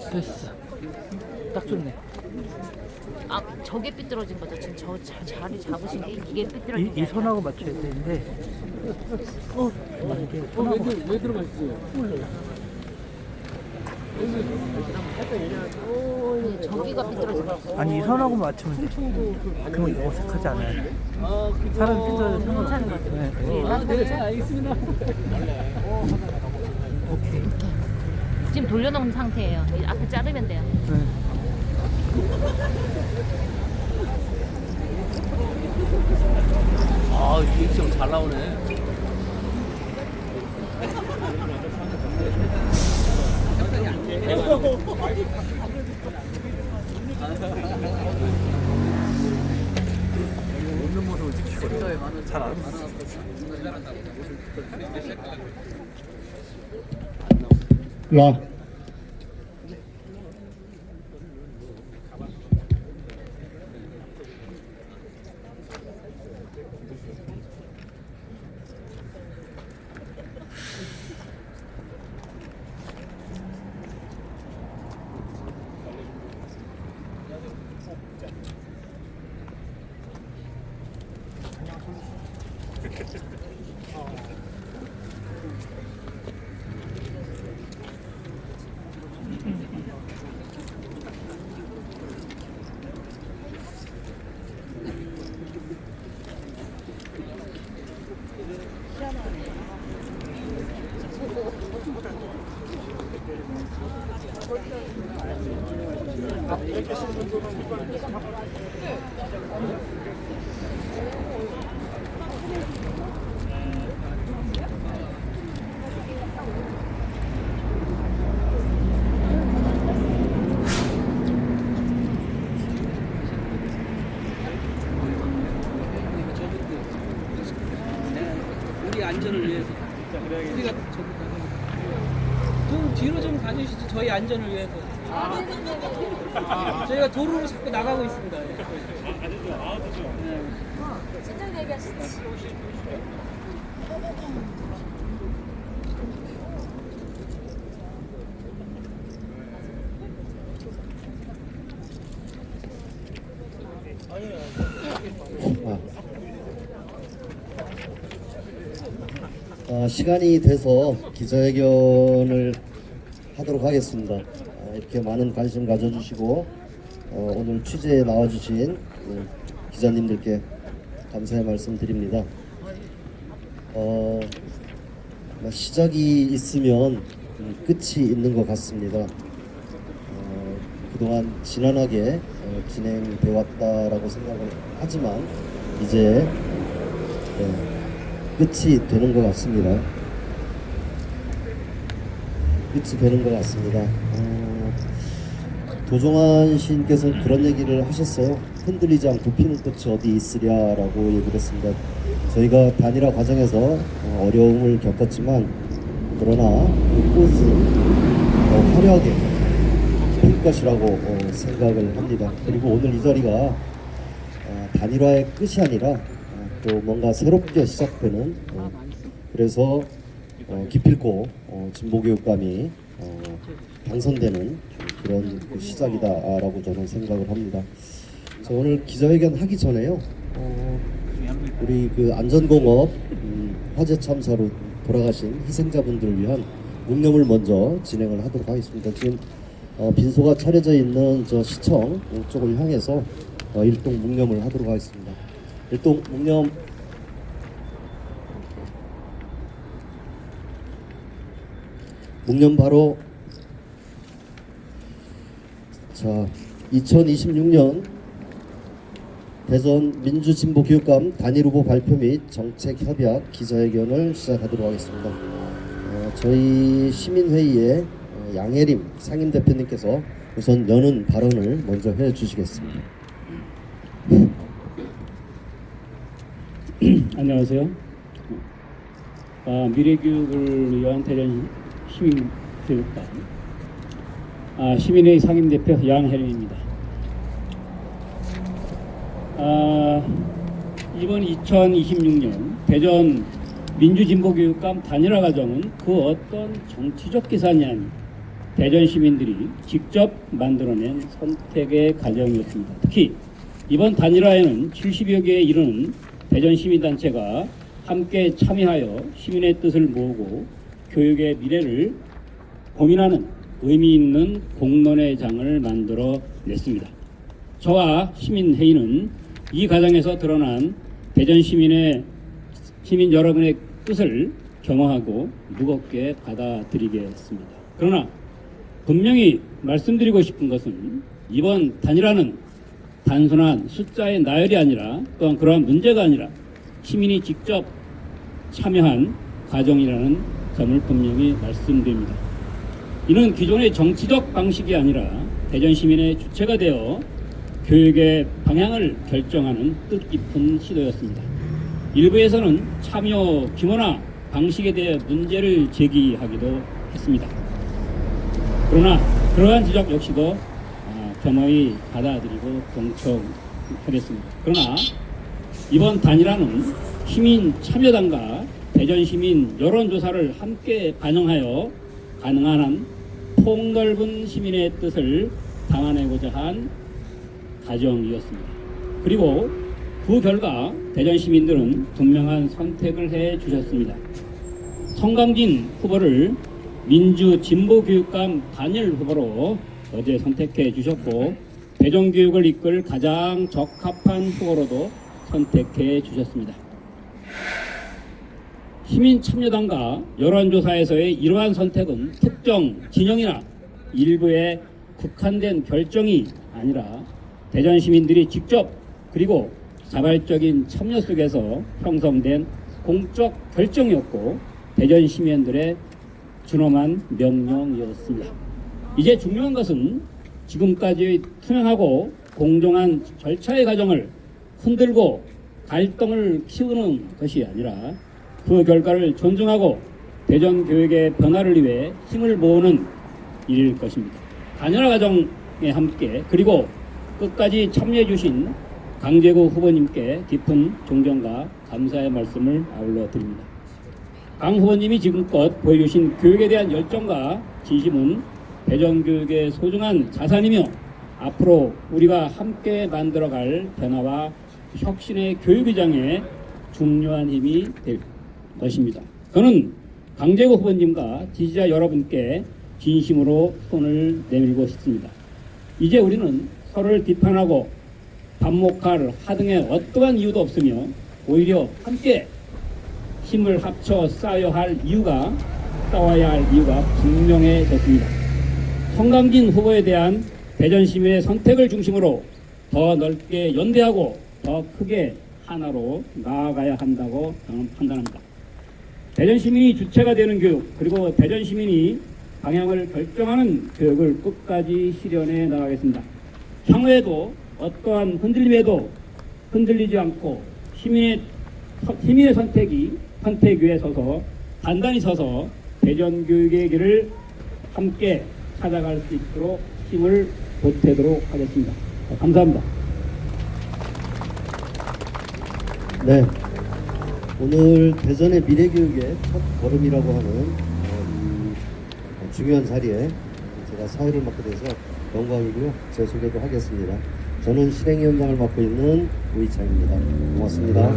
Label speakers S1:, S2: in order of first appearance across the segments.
S1: 됐어. 딱 좋네.
S2: 아, 저게 삐뚤어진 거죠? 지금 저 자리 잡으신 게 이게 삐뚤어진 게
S1: 이 손하고 맞춰야 되는데. 이게 손하고
S3: 왜 들어가 있어요?
S2: 네, 저기가 삐뚤어진 거.
S1: 아니 이 선하고 맞추면 돼. 그러면 어색하지 않아요. 사람 삐뚤어져
S2: 괜찮은 거 같아요.
S1: 네.
S2: 네, 나도 그렇죠.
S3: 알겠습니다.
S1: 오케이.
S2: 지금 돌려놓은 상태예요. 이 앞에 자르면 돼요.
S1: 네.
S3: 아, 리액션 잘 나오네. 없는 모습을 찍히고 잘안
S4: 라.
S3: 우리 안전을 위해서. 우리가 좀 뒤로 좀 가주시죠. 저희 안전을 위해서. 저희가 도로로 자꾸 나가고 있습니다.
S2: 진작 얘기하시지.
S4: 시간이 돼서 기자회견을 하도록 하겠습니다. 이렇게 많은 관심 가져주시고 오늘 취재에 나와주신 기자님들께 감사의 말씀 드립니다. 시작이 있으면 끝이 있는 것 같습니다. 그동안 지난하게 진행되어 왔다라고 생각을 하지만 이제 끝이 되는 것 같습니다. 끝이 되는 것 같습니다. 도종환 시인께서는 그런 얘기를 하셨어요. 흔들리지 않고 피는 꽃이 어디 있으랴라고 얘기를 했습니다. 저희가 단일화 과정에서 어려움을 겪었지만 그러나 그 꽃은 더 화려하게 필 것이라고 생각을 합니다. 그리고 오늘 이 자리가 단일화의 끝이 아니라 또 뭔가 새롭게 시작되는 그래서 기필코 진보교육감이 당선되는 그런 그 시작이다라고 저는 생각을 합니다. 오늘 기자회견 하기 전에요. 우리 그 안전공업 화재 참사로 돌아가신 희생자분들을 위한 묵념을 먼저 진행을 하도록 하겠습니다. 지금 빈소가 차려져 있는 저 시청 쪽을 향해서 일동 묵념을 하도록 하겠습니다. 일동 묵념. 묵념 바로 2026년 대전 민주진보교육감 단일후보 발표 및 정책협약 기자회견을 시작하도록 하겠습니다. 저희 시민회의의 양혜림 상임대표님께서 우선 여는 발언을 먼저 해주시겠습니다.
S5: 안녕하세요. 미래교육을 위한 대전 교육감 시민회의 상임대표 양혜림입니다. 이번 2026년 대전 민주진보교육감 단일화 과정은 그 어떤 정치적 계산이 아닌 대전 시민들이 직접 만들어낸 선택의 과정이었습니다. 특히 이번 단일화에는 70여 개에 이르는 대전 시민단체가 함께 참여하여 시민의 뜻을 모으고 교육의 미래를 고민하는 의미 있는 공론의 장을 만들어 냈습니다. 저와 시민회의는 이 과정에서 드러난 대전 시민 여러분의 뜻을 겸허하고 무겁게 받아들이겠습니다. 그러나 분명히 말씀드리고 싶은 것은 이번 단일화는 단순한 숫자의 나열이 아니라 또한 그러한 문제가 아니라 시민이 직접 참여한 과정이라는 점을 분명히 말씀드립니다. 이는 기존의 정치적 방식이 아니라 대전 시민의 주체가 되어 교육의 방향을 결정하는 뜻깊은 시도였습니다. 일부에서는 참여 규모나 방식에 대해 문제를 제기하기도 했습니다. 그러나 그러한 지적 역시도 겸허히 받아들이고 경청하겠습니다. 그러나 이번 단일화는 시민 참여단과 대전 시민 여론조사를 함께 반영하여 가능한 한 폭넓은 시민의 뜻을 담아내고자 한 과정이었습니다. 그리고 그 결과 대전 시민들은 분명한 선택을 해 주셨습니다. 성강진 후보를 민주진보교육감 단일 후보로 어제 선택해 주셨고 대전교육을 이끌 가장 적합한 후보로도 선택해 주셨습니다. 시민참여단과 여론조사에서의 이러한 선택은 특정 진영이나 일부의 국한된 결정이 아니라 대전 시민들이 직접 그리고 자발적인 참여 속에서 형성된 공적 결정이었고 대전 시민들의 준엄한 명령이었습니다. 이제 중요한 것은 지금까지의 투명하고 공정한 절차의 과정을 흔들고 갈등을 키우는 것이 아니라 그 결과를 존중하고 대전 교육의 변화를 위해 힘을 모으는 일일 것입니다. 단일화 과정에 함께 그리고 끝까지 참여해 주신 강재구 후보님께 깊은 존경과 감사의 말씀을 아울러 드립니다. 강 후보님이 지금껏 보여주신 교육에 대한 열정과 진심은 대전 교육의 소중한 자산이며 앞으로 우리가 함께 만들어갈 변화와 혁신의 교육의장에 중요한 힘이 될 것입니다. 저는 강재구 후보님과 지지자 여러분께 진심으로 손을 내밀고 싶습니다. 이제 우리는 서로를 비판하고 반목할 하등의 어떠한 이유도 없으며 오히려 함께 힘을 합쳐 싸워야 할 이유가 분명해졌습니다. 성강진 후보에 대한 대전 시민의 선택을 중심으로 더 넓게 연대하고 더 크게 하나로 나아가야 한다고 저는 판단합니다. 대전 시민이 주체가 되는 교육 그리고 대전 시민이 방향을 결정하는 교육을 끝까지 실현해 나가겠습니다. 향후에도 어떠한 흔들림에도 흔들리지 않고 시민의 선택 위에 서서 단단히 서서 대전 교육의 길을 함께 찾아갈 수 있도록 힘을 보태도록 하겠습니다. 감사합니다.
S4: 네, 오늘 대전의 미래교육의 첫 걸음이라고 하는 중요한 자리에 제가 사회를 맡게 돼서 영광이고요. 제 소개도 하겠습니다. 저는 실행위원장을 맡고 있는 우이창입니다. 고맙습니다.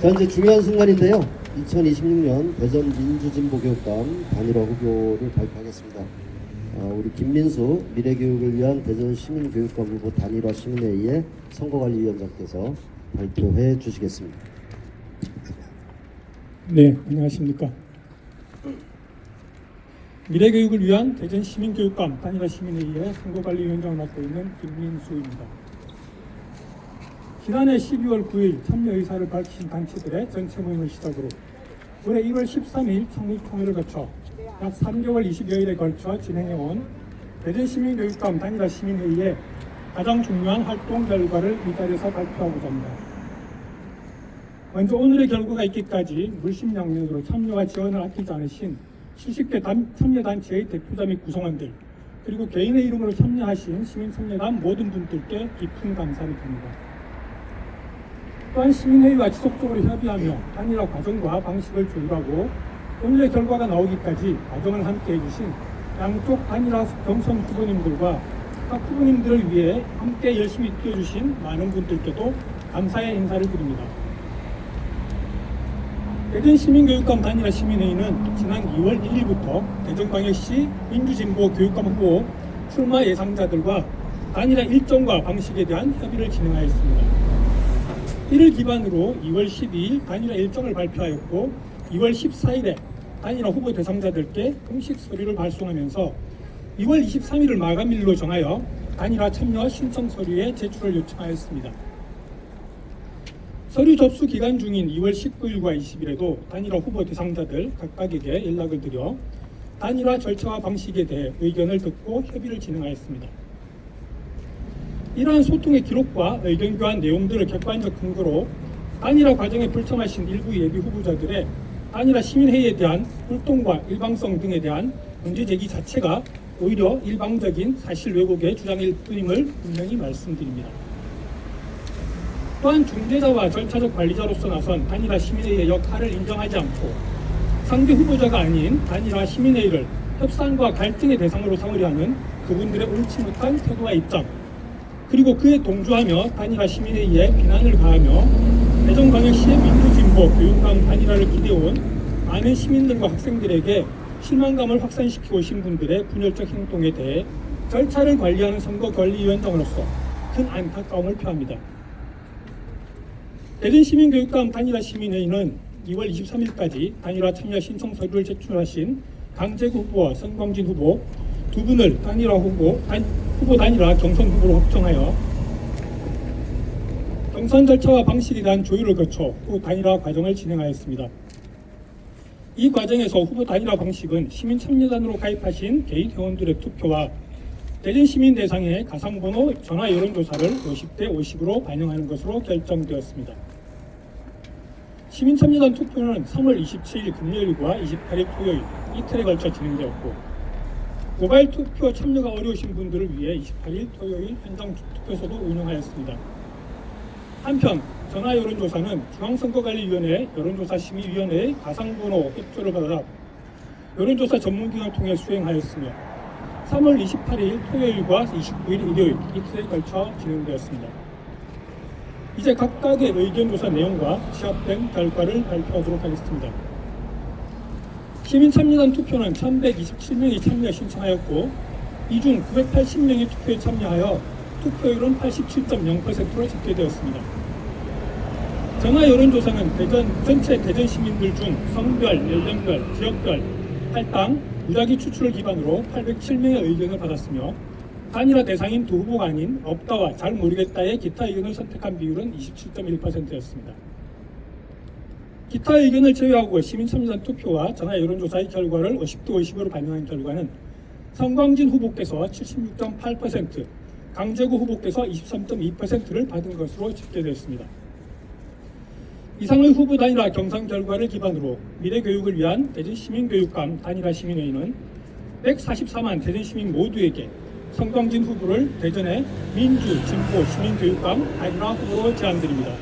S4: 자, 이제 중요한 순간인데요. 2026년 대전 민주진보교육감 단일화 후보를 발표하겠습니다. 우리 김민수 미래교육을 위한 대전 시민교육감 후보 단일화 시민회의의 선거관리위원장께서 발표해 주시겠습니다.
S6: 네, 안녕하십니까. 미래교육을 위한 대전 시민교육감 단일화 시민회의의 선거관리위원장을 맡고 있는 김민수입니다. 지난해 12월 9일 참여 의사를 밝히신 단체들의 전체 모임을 시작으로 올해 1월 13일 창립총회를 거쳐 약 3개월 20여일에 걸쳐 진행해온 대전 시민교육감 단일화 시민회의의 가장 중요한 활동 결과를 이 자리에서 발표하고자 합니다. 먼저 오늘의 결과가 있기까지 물심양면으로 참여와 지원을 아끼지 않으신 70개 참여단체의 대표자 및 구성원들, 그리고 개인의 이름으로 참여하신 시민참여단 모든 분들께 깊은 감사를 드립니다. 또한 시민회의와 지속적으로 협의하며 단일화 과정과 방식을 조율하고 오늘의 결과가 나오기까지 과정을 함께 해주신 양쪽 단일화 경선 후보님들과 각 후보님들을 위해 함께 열심히 뛰어주신 많은 분들께도 감사의 인사를 드립니다. 대전시민교육감 단일화 시민회의는 지난 2월 1일부터 대전광역시 민주진보교육감 후보 출마 예상자들과 단일화 일정과 방식에 대한 협의를 진행하였습니다. 이를 기반으로 2월 12일 단일화 일정을 발표하였고 2월 14일에 단일화 후보 대상자들께 공식 서류를 발송하면서 2월 23일을 마감일로 정하여 단일화 참여 신청 서류의 제출을 요청하였습니다. 서류 접수 기간 중인 2월 19일과 20일에도 단일화 후보 대상자들 각각에게 연락을 드려 단일화 절차와 방식에 대해 의견을 듣고 협의를 진행하였습니다. 이러한 소통의 기록과 의견 교환 내용들을 객관적 근거로 단일화 과정에 불참하신 일부 예비 후보자들의 단일화 시민회의에 대한 활동과 일방성 등에 대한 문제 제기 자체가 오히려 일방적인 사실 왜곡의 주장일 뿐임을 분명히 말씀드립니다. 또한 중재자와 절차적 관리자로서 나선 단일화 시민회의의 역할을 인정하지 않고 상대 후보자가 아닌 단일화 시민회의를 협상과 갈등의 대상으로 삼으려 하는 그분들의 옳지 못한 태도와 입장, 그리고 그에 동조하며 단일화 시민회의에 비난을 가하며 대전광역시의 민주진보 교육감 단일화를 기대해온 많은 시민들과 학생들에게 실망감을 확산시키고 오신 분들의 분열적 행동에 대해 절차를 관리하는 선거관리위원장으로서 큰 안타까움을 표합니다. 대전시민교육감 단일화 시민회의는 2월 23일까지 단일화 참여 신청 서류를 제출하신 강재구 후보와 선광진 후보 두 분을 단일화 후보 단일화 경선 후보로 확정하여 경선 절차와 방식에 대한 조율을 거쳐 후 단일화 과정을 진행하였습니다. 이 과정에서 후보 단일화 방식은 시민참여단으로 가입하신 개인 회원들의 투표와 대전시민 대상의 가상번호 전화 여론조사를 50대 50으로 반영하는 것으로 결정되었습니다. 시민참여단 투표는 3월 27일 금요일과 28일 토요일 이틀에 걸쳐 진행되었고 모바일 투표 참여가 어려우신 분들을 위해 28일 토요일 현장 투표소도 운영하였습니다. 한편 전화 여론조사는 중앙선거관리위원회 여론조사심의위원회의 가상번호 협조를 받아 여론조사 전문기관을 통해 수행하였으며 3월 28일 토요일과 29일 일요일 이틀에 걸쳐 진행되었습니다. 이제 각각의 의견조사 내용과 취합된 결과를 발표하도록 하겠습니다. 시민참여단 투표는 1127명이 참여 신청하였고 이 중 980명이 투표에 참여하여 투표율은 87.0%로 집계되었습니다. 전화 여론조사는 전체 대전 시민들 중 성별, 연령별, 지역별, 할당, 무작위 추출을 기반으로 807명의 의견을 받았으며 단일화 대상인 두 후보가 아닌 없다와 잘 모르겠다의 기타 의견을 선택한 비율은 27.1%였습니다. 기타 의견을 제외하고 시민참여단 투표와 전화 여론조사의 결과를 50대 50으로 반영한 결과는 선광진 후보께서 76.8%, 강재구 후보께서 23.2%를 받은 것으로 집계되었습니다. 이상의 후보 단일화 경선 결과를 기반으로 미래교육을 위한 대전시민교육감 단일화 시민회의는 144만 대전시민 모두에게 선광진 후보를 대전의 민주, 진보, 시민교육감 단일화 후보로 제안드립니다.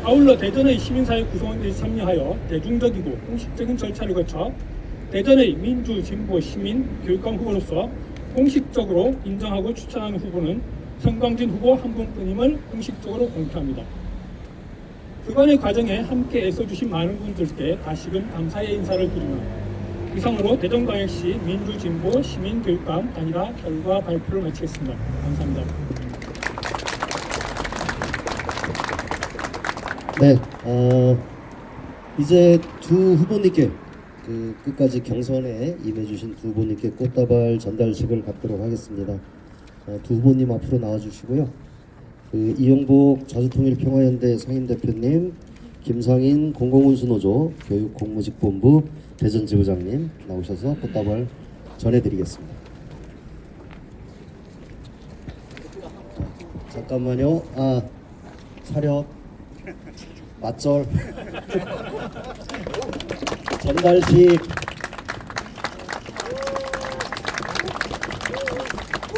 S6: 아울러 대전의 시민사회 구성원들이 참여하여 대중적이고 공식적인 절차를 거쳐 대전의 민주, 진보, 시민, 교육감 후보로서 공식적으로 인정하고 추천하는 후보는 선광진 후보 한 분뿐임을 공식적으로 공표합니다. 그간의 과정에 함께 애써주신 많은 분들께 다시금 감사의 인사를 드리며 이상으로 대전광역시 민주진보 시민교육감 단일화 결과 발표를 마치겠습니다. 감사합니다.
S4: 네, 이제 두 후보님께 끝까지 경선에 임해주신 두 후보님께 꽃다발 전달식을 갖도록 하겠습니다. 두 후보님 앞으로 나와주시고요. 이용복 자주통일평화연대 상임대표님, 김상인 공공운수노조 교육공무직본부 대전지부장님 나오셔서 꽃다발 전해드리겠습니다. 잠깐만요. 차렷. 맞절 전달식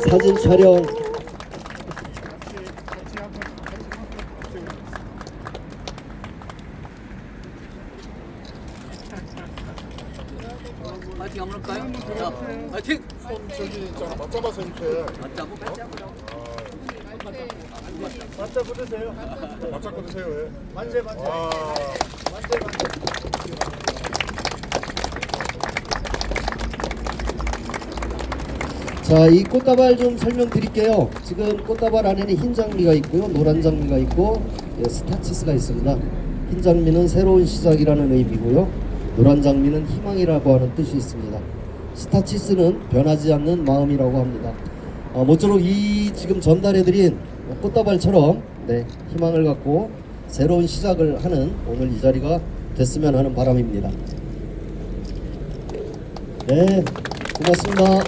S4: 사진 촬영
S3: 파이팅 한번 할까요? 자, 파이팅!
S7: 저기 있잖아 맞잡아서 이렇게
S3: 맞자고?
S7: 맞잡 드세요. 맞잡고 드세요. 왜? 만세 만세. 아.
S4: 자, 이 꽃다발 좀 설명드릴게요. 지금 꽃다발 안에는 흰 장미가 있고요, 노란 장미가 있고, 스타치스가 있습니다. 흰 장미는 새로운 시작이라는 의미고요, 노란 장미는 희망이라고 하는 뜻이 있습니다. 스타치스는 변하지 않는 마음이라고 합니다. 모쪼록 이 지금 전달해드린 꽃다발처럼 희망을 갖고 새로운 시작을 하는 오늘 이 자리가 됐으면 하는 바람입니다. 네, 고맙습니다.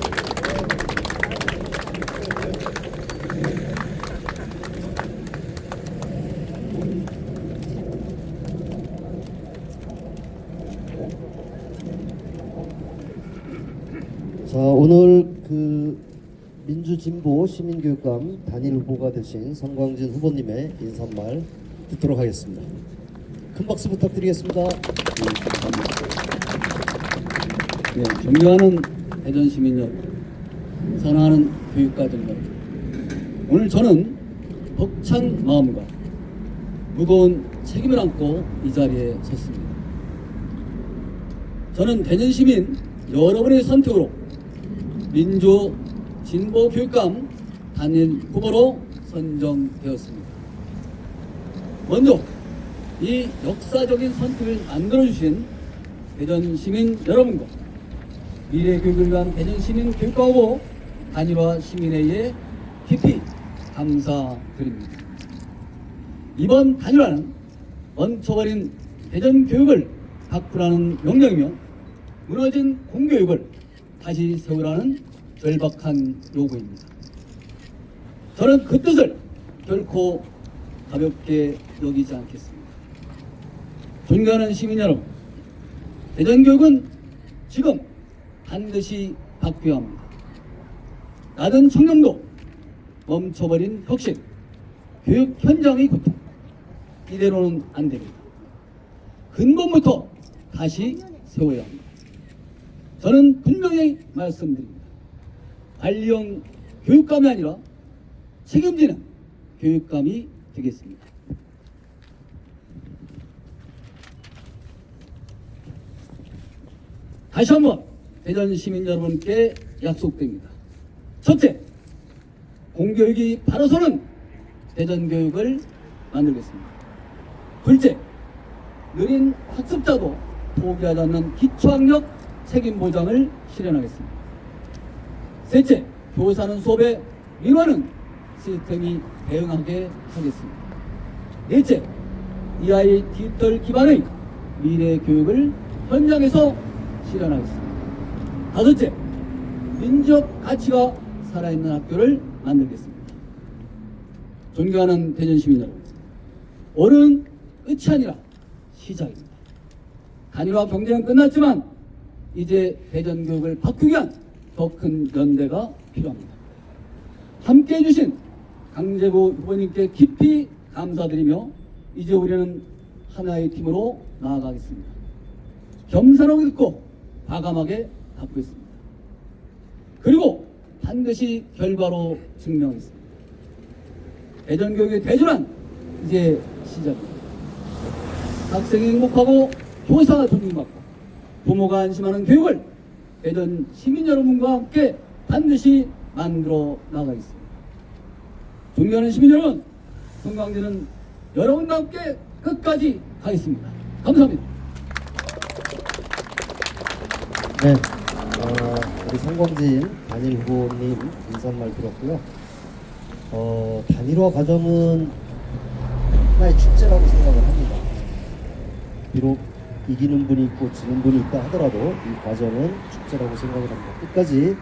S4: 자, 오늘 그 민주진보 시민교육감 단일 후보가 되신 성광진 후보님의 인사말 듣도록 하겠습니다. 큰 박수 부탁드리겠습니다.
S3: 네, 존경하는 대전 시민 여러분, 사랑하는 교육가들 여러분, 오늘 저는 벅찬 마음과 무거운 책임을 안고 이 자리에 섰습니다. 저는 대전 시민 여러분의 선택으로 민주 진보 교육감 단일 후보로 선정되었습니다. 먼저 이 역사적인 선택을 만들어주신 대전 시민 여러분과 미래 교육을 위한 대전 시민 교육감 후보 단일화 시민회의에 깊이 감사드립니다. 이번 단일화는 멈춰버린 대전 교육을 바꾸라는 명령이며 무너진 공교육을 다시 세우라는 절박한 요구입니다. 저는 그 뜻을 결코 가볍게 여기지 않겠습니다. 존경하는 시민 여러분, 대전교육은 지금 반드시 바뀌어야 합니다. 낮은 청렴도, 멈춰버린 혁신, 교육 현장의 고통, 이대로는 안 됩니다. 근본부터 다시 세워야 합니다. 저는 분명히 말씀드립니다. 관리형 교육감이 아니라 책임지는 교육감이 되겠습니다. 다시 한번 대전 시민 여러분께 약속드립니다. 첫째, 공교육이 바로서는 대전 교육을 만들겠습니다. 둘째, 느린 학습자도 포기하지 않는 기초학력 책임 보장을 실현하겠습니다. 셋째, 교사는 수업에 민원은 시스템이 대응하게 하겠습니다. 넷째, 이 아이 디지털 기반의 미래 교육을 현장에서 실현하겠습니다. 다섯째, 민족 가치가 살아있는 학교를 만들겠습니다. 존경하는 대전 시민 여러분, 오늘은 끝이 아니라 시작입니다. 단일화 경쟁은 끝났지만 이제 대전 교육을 바꾸기 위한 더 큰 연대가 필요합니다. 함께해 주신 강재구 후보님께 깊이 감사드리며 이제 우리는 하나의 팀으로 나아가겠습니다. 겸손하고 있고 과감하게 바꾸겠습니다. 그리고 반드시 결과로 증명하겠습니다. 대전교육의 대전환 이제 시작입니다. 학생이 행복하고 교사가 존중받고 부모가 안심하는 교육을 대전 시민 여러분과 함께 반드시 만들어 나가겠습니다. 존경하는 시민 여러분, 성광진은 여러분과 함께 끝까지 가겠습니다. 감사합니다.
S4: 네, 우리 성광진 단일 후보님 인사말 들었고요. 단일화 과정은 하나의 축제라고 생각을 합니다. 비록 이기는 분이 있고 지는 분이 있다 하더라도 이 과정은 축제라고 생각을 합니다. 끝까지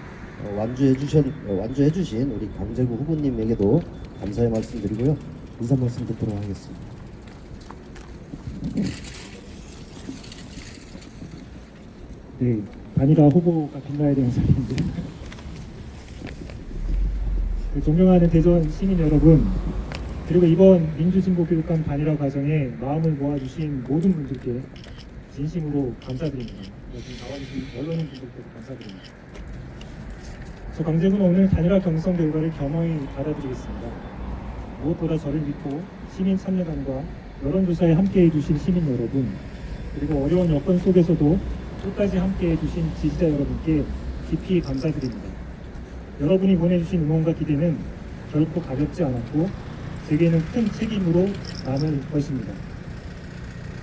S4: 완주해 주신 우리 강재구 후보님에게도 감사의 말씀 드리고요. 인사 말씀 듣도록 하겠습니다.
S6: 네, 단일화 후보가 빛나야 되는 자리인데. 존경하는 대전 시민 여러분, 그리고 이번 민주진보교육감 단일화 과정에 마음을 모아주신 모든 분들께 진심으로 감사드립니다. 여기 나와주신 언론인 분들께도 감사드립니다. 저 강재구는 오늘 단일화 경선 결과를 겸허히 받아들이겠습니다. 무엇보다 저를 믿고 시민 참여단과 여론조사에 함께해 주신 시민 여러분, 그리고 어려운 여건 속에서도 끝까지 함께해 주신 지지자 여러분께 깊이 감사드립니다. 여러분이 보내주신 응원과 기대는 결코 가볍지 않았고 제게는 큰 책임으로 남을 것입니다.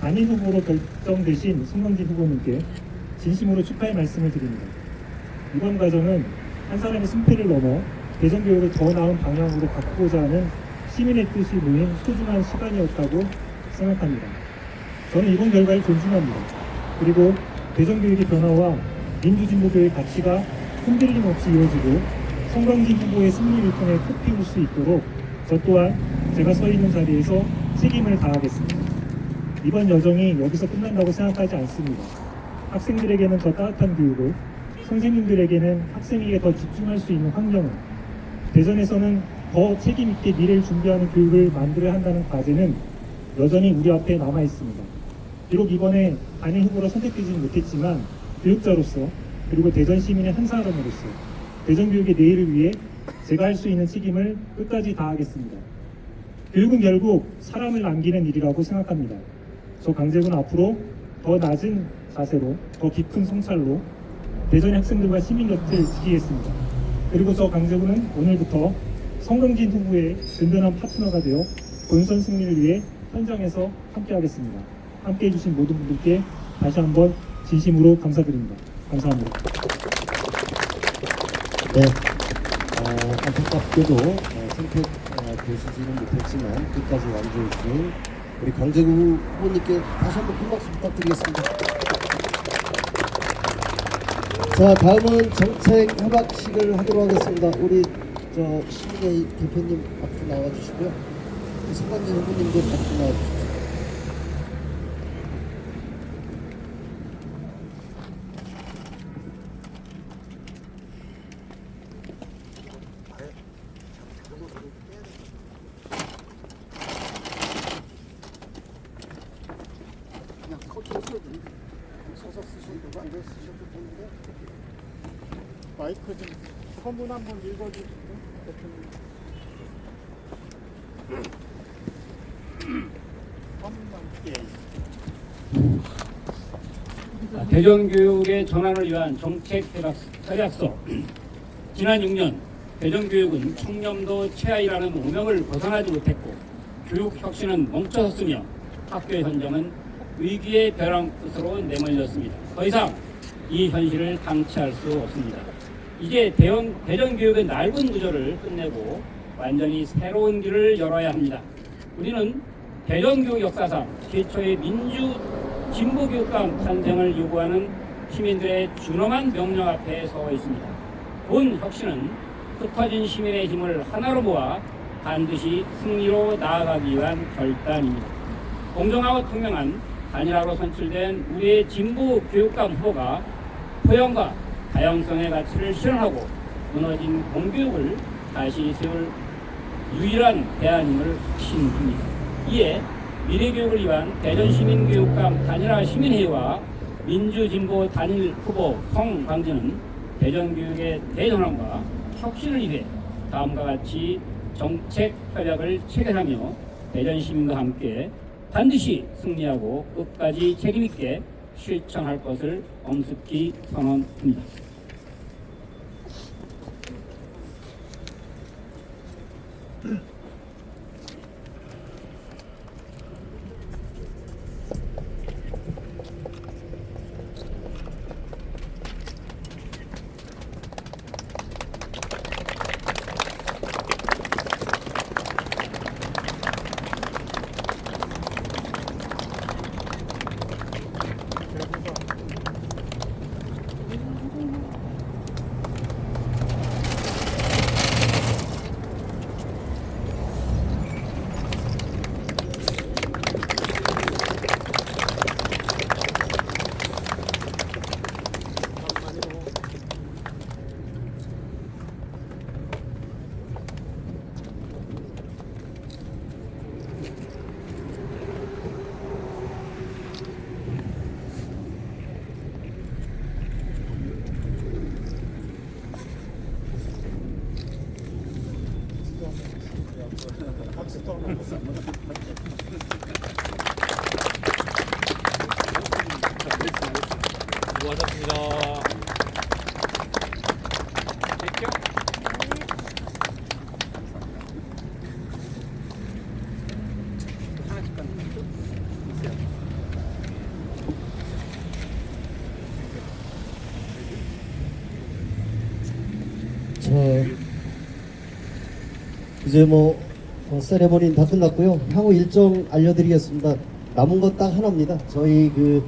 S6: 단일 후보로 결정되신 송영진 후보님께 진심으로 축하의 말씀을 드립니다. 이번 과정은 한 사람의 승패를 넘어 대전교육을 더 나은 방향으로 바꾸고자 하는 시민의 뜻이 모인 소중한 시간이었다고 생각합니다. 저는 이번 결과를 존중합니다. 그리고 대전교육의 변화와 민주진보교의 가치가 흔들림 없이 이어지고 송강진 후보의 승리를 통해 꽃피울 수 있도록 저 또한 제가 서 있는 자리에서 책임을 다하겠습니다. 이번 여정이 여기서 끝난다고 생각하지 않습니다. 학생들에게는 더 따뜻한 교육을, 선생님들에게는 학생에게 더 집중할 수 있는 환경을, 대전에서는 더 책임있게 미래를 준비하는 교육을 만들어야 한다는 과제는 여전히 우리 앞에 남아 있습니다. 비록 이번에 단일 후보로 선택되지는 못했지만 교육자로서 그리고 대전 시민의 한 사람으로서 대전교육의 내일을 위해 제가 할 수 있는 책임을 끝까지 다하겠습니다. 교육은 결국 사람을 남기는 일이라고 생각합니다. 저 강재구는 앞으로 더 낮은 자세로, 더 깊은 성찰로 대전의 학생들과 시민 곁을 지키겠습니다. 그리고 저 강재구는 오늘부터 송강진 후보의 든든한 파트너가 되어 본선 승리를 위해 현장에서 함께하겠습니다. 함께해 주신 모든 분들께 다시 한번 진심으로 감사드립니다. 감사합니다.
S4: 네, 안타깝게도 선택되시지는 못했지만 끝까지 완주해 주신 우리 강재구 후보님께 다시 한번 큰 박수 부탁드리겠습니다. 자, 다음은 정책 협약식을 하도록 하겠습니다. 우리 시민의 대표님 앞으로 나와주시고요. 송강진 후보님도 앞으로 나와주시죠.
S7: 마이크 좀 서문 한번 읽어주시죠.
S5: 대전교육의 전환을 위한 정책 협약서. 지난 6년 대전교육은 청렴도 최하위라는 오명을 벗어나지 못했고 교육 혁신은 멈춰섰으며 학교 현장은 위기의 벼랑 끝으로 내몰렸습니다. 더 이상 이 현실을 방치할 수 없습니다. 이제 대전교육의 낡은 구조를 끝내고 완전히 새로운 길을 열어야 합니다. 우리는 대전교육 역사상 최초의 민주 진보교육감 탄생을 요구하는 시민들의 준엄한 명령 앞에 서 있습니다. 본 혁신은 흩어진 시민의 힘을 하나로 모아 반드시 승리로 나아가기 위한 결단입니다. 공정하고 투명한 단일화로 선출된 우리의 진보 교육감 후보가 포용과 다양성의 가치를 실현하고 무너진 공교육을 다시 세울 유일한 대안임을 확신합니다. 이에 미래교육을 위한 대전시민교육감 단일화 시민회의와 민주진보 단일 후보 송강진은 대전교육의 대전환과 혁신을 위해 다음과 같이 정책 협약을 체결하며 대전시민과 함께 반드시 승리하고 끝까지 책임있게 실천할 것을 엄숙히 선언합니다.
S8: 수고하셨습니다.
S4: 자, 이제 세레머니는 다 끝났고요. 향후 일정 알려드리겠습니다. 남은 것 딱 하나입니다. 저희 그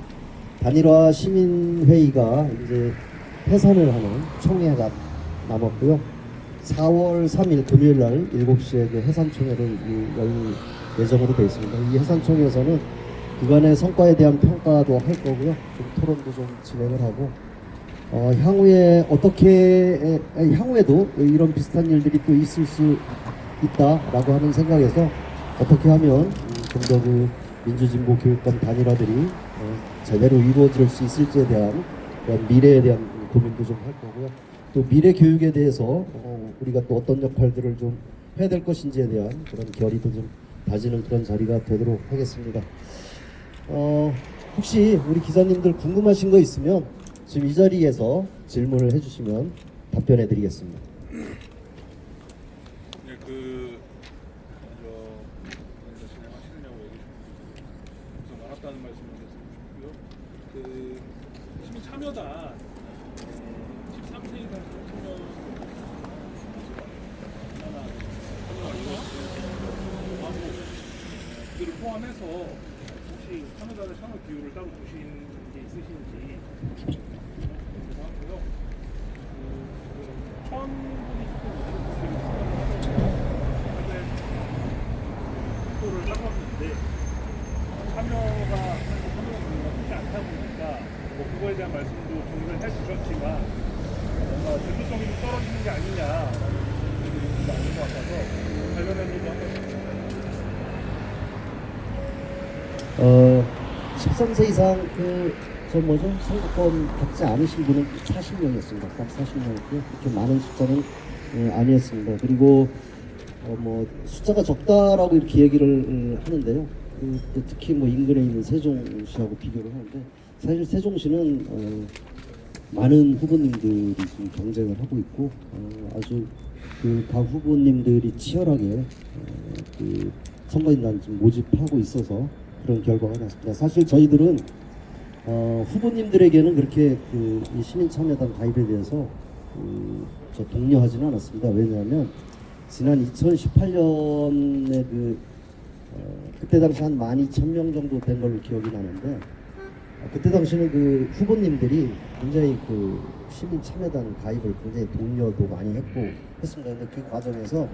S4: 단일화 시민회의가 이제 해산을 하는 총회가 남았고요. 4월 3일 금요일 날 7시에 그 해산총회를 열 예정으로 되어 있습니다. 이 해산총회에서는 그간의 성과에 대한 평가도 할 거고요. 좀 토론도 좀 진행을 하고 향후에 향후에도 이런 비슷한 일들이 또 있을 수 있다라고 하는 생각에서 어떻게 하면 좀 더 그 민주진보 교육감 단일화들이 제대로 이루어질 수 있을지에 대한 그런 미래에 대한 고민도 좀 할 거고요. 또 미래 교육에 대해서 우리가 또 어떤 역할들을 좀 해야 될 것인지에 대한 그런 결의도 좀 다지는 그런 자리가 되도록 하겠습니다. 혹시 우리 기자님들 궁금하신 거 있으면 지금 이 자리에서 질문을 해주시면 답변해 드리겠습니다.
S7: 네, 먼저 진행하시느냐고 얘기 좀 많았다는 말씀을 드리고 싶고요. 시민 참여단 13세 이상 그들을 포함해서 혹시 참여단의 참여 비율을 따로 보신 게 있으신지 궁금하고요. 처음 를 해봤는데 참여가 쉽지 않다 보니까 그거에 대한 말씀도 종종 해주셨지만 뭔가 진도성이 좀 떨어지는 게 아니냐라는 얘기가 아닌 것 같아서 관련한 얘기 한번
S4: 13세 이상 선거권 받지 않으신 분은 40명이었습니다. 딱 40명이었고요. 그렇게 많은 숫자는 아니었습니다. 그리고 숫자가 적다라고 이렇게 얘기를 하는데요. 특히 인근에 있는 세종시하고 비교를 하는데 사실 세종시는 많은 후보님들이 지금 경쟁을 하고 있고 아주 각 후보님들이 치열하게 선거인단 지금 모집하고 있어서 그런 결과가 났습니다. 사실 저희들은 후보님들에게는 그렇게 이 시민참여단 가입에 대해서 저 독려하지는 않았습니다. 왜냐하면 지난 2018년에 그때 당시 한 12,000명 정도 된 걸로 기억이 나는데 그때 당시는 그 후보님들이 굉장히 시민참여단 가입을 굉장히 독려도 많이 했고 했습니다. 근데 그 과정에서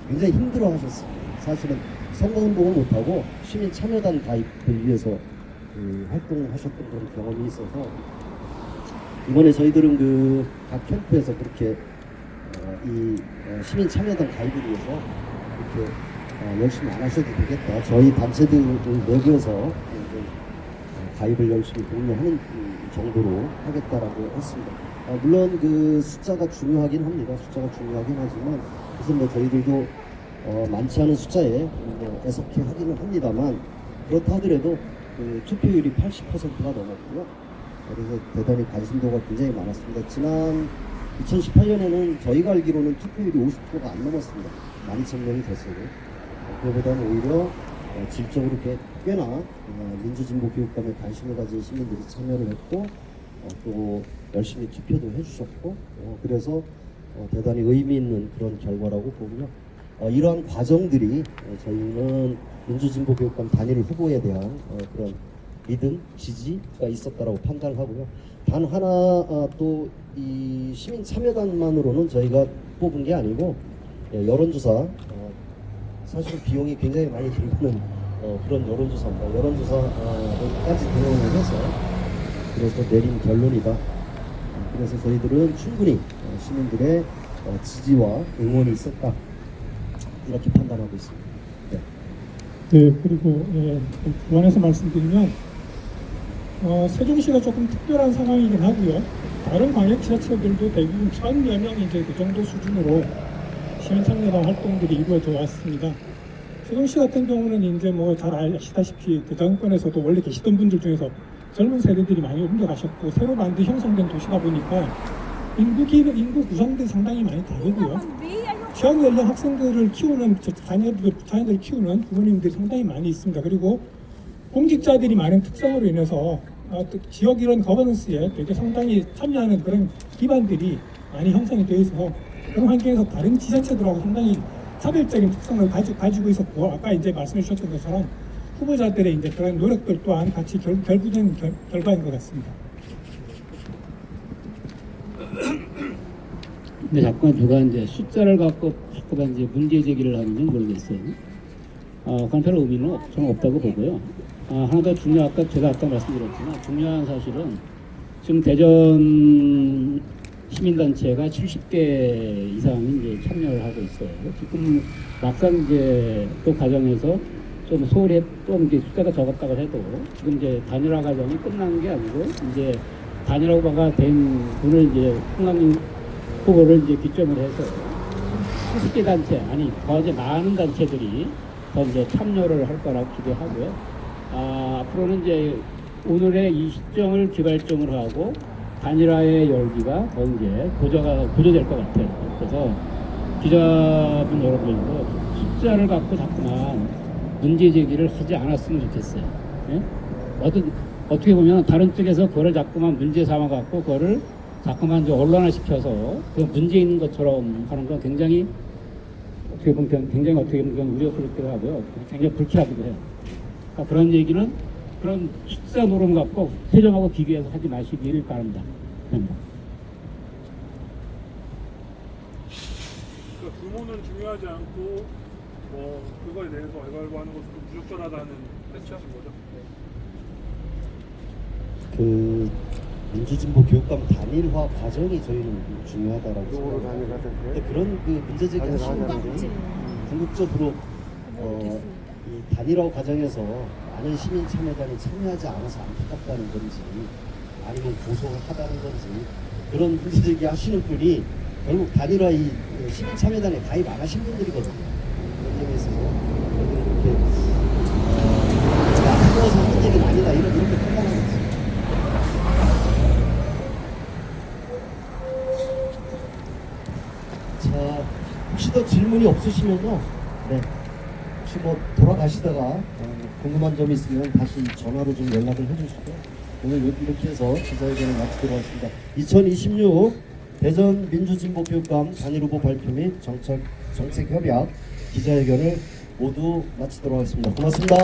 S4: 굉장히 힘들어 하셨습니다. 사실은 선거운동을 못하고 시민참여단 가입을 위해서 활동하셨던 그런 경험이 있어서 이번에 저희들은 각 캠프에서 그렇게 이 시민참여단 가입을 위해서 이렇게 열심히 안 하셔도 되겠다. 저희 단체들을 내부에서 가입을 열심히 독려하는 정도로 하겠다라고 했습니다. 물론 숫자가 중요하긴 합니다. 숫자가 중요하긴 하지만 그래서 저희들도 많지 않은 숫자에 애석해 하기는 합니다만 그렇다 하더라도 투표율이 80%가 넘었고요. 그래서 대단히 관심도가 굉장히 많았습니다. 지난 2018년에는 저희가 알기로는 투표율이 50%가 안 넘었습니다. 12,000명이 됐어요. 그보다는 오히려 질적으로 꽤나 민주진보 교육감에 관심을 가진 시민들이 참여를 했고 또 열심히 투표도 해주셨고 그래서 대단히 의미 있는 그런 결과라고 보고요. 이러한 과정들이 저희는 민주진보 교육감 단일 후보에 대한 그런 믿음, 지지가 있었다라고 판단을 하고요. 단 하나 또 이 시민 참여단만으로는 저희가 뽑은 게 아니고 여론조사 사실 비용이 굉장히 많이 들고는 그런 여론조사입니다. 여론조사까지 대응을 해서 그래서 내린 결론이다. 그래서 저희들은 충분히 시민들의 지지와 응원이 있었다 이렇게 판단하고 있습니다.
S6: 네, 그리고 보완해서 말씀드리면 세종시가 조금 특별한 상황이긴 하고요. 다른 광역지자체들도 대부분 1,000여 명 이제 그 정도 수준으로 시민참여단 활동들이 이루어져 왔습니다. 세종시 같은 경우는 이제 잘 아시다시피 그 정권에서도 원래 계시던 분들 중에서 젊은 세대들이 많이 옮겨가셨고 새로 만든 형성된 도시다 보니까 인구 구성도 상당히 많이 다르고요. 취학 연령 학생들을 키우는 자녀들을 키우는 부모님들이 상당히 많이 있습니다. 그리고 공직자들이 많은 특성으로 인해서 지역 이런 거버넌스에 되게 상당히 참여하는 그런 기반들이 많이 형성이 되어 있어서 그런 환경에서 다른 지자체들하고 상당히 차별적인 특성을 가지고 있었고 아까 이제 말씀해 주셨던 것처럼 후보자들의 이제 그런 노력들 또한 같이 결부된 결과인 것 같습니다.
S5: 근데 자꾸만 누가 이제 숫자를 갖고 자꾸만 이제 문제 제기를 하는지 모르겠어요. 그건 별 의미는 저는 없다고 보고요. 하나 더 아까 제가 말씀드렸지만 중요한 사실은 지금 대전 시민단체가 70개 이상이 이제 참여를 하고 있어요. 지금 막상 이제 또 과정에서 좀 소홀히 좀 이제 숫자가 적었다고 해도 지금 이제 단일화 과정이 끝난 게 아니고 이제 단일화가 된 분을 이제 홍남기 후보를 이제 기점으로 해서 70개 단체 아니 더 이제 많은 단체들이 더 이제 참여를 할 거라고 기대하고요. 앞으로는 이제 오늘의 이 시점을 기발점으로 하고 단일화의 열기가 더 이제 고조될 것 같아요. 그래서 기자분 여러분들도 숫자를 갖고 자꾸만 문제 제기를 하지 않았으면 좋겠어요. 예? 어떻게 보면 다른 쪽에서 그거를 자꾸만 문제 삼아 갖고 그거를 자꾸만 이제 언론화 시켜서 그 문제 있는 것처럼 하는 건 굉장히 어떻게 보면 우려스럽기도 하고요. 굉장히 불쾌하기도 해요. 그러니까 그런 얘기는 그런 숫자 노름 갖고 세정하고 비교해서 하지 마시길 바랍니다.
S7: 그러니까 규모는 중요하지 않고 뭐 그거에 대해서 알바하는 것은 부적절하다는 뜻이신 거죠?
S4: 그 민주진보 교육감 단일화 과정이 저희는 중요하다라고 생각합니다. 근데 그런 그 문제 제기하시는 분들이 궁극적으로 이 단일화 과정에서 많은 시민 참여단이 참여하지 않아서 안타깝다는 건지 아니면 고소하다는 건지 그런 문제 제기하시는 분이 결국 단일화 이 시민 참여단에 가입 안 하신 분들이거든요. 그런 점에서 이렇게 나쁘어서 한 얘기는 아니다 이렇게 판단하는 거죠. 자, 혹시 더 질문이 없으시면요. 네. 혹시 뭐 돌아가시다가 궁금한 점이 있으면 다시 전화로 좀 연락을 해주시고 오늘 이렇게 해서 기자회견을 마치도록 하겠습니다. 2026 대전 민주진보교육감 단일후보 발표 및 정책협약 기자회견을 모두 마치도록 하겠습니다. 고맙습니다.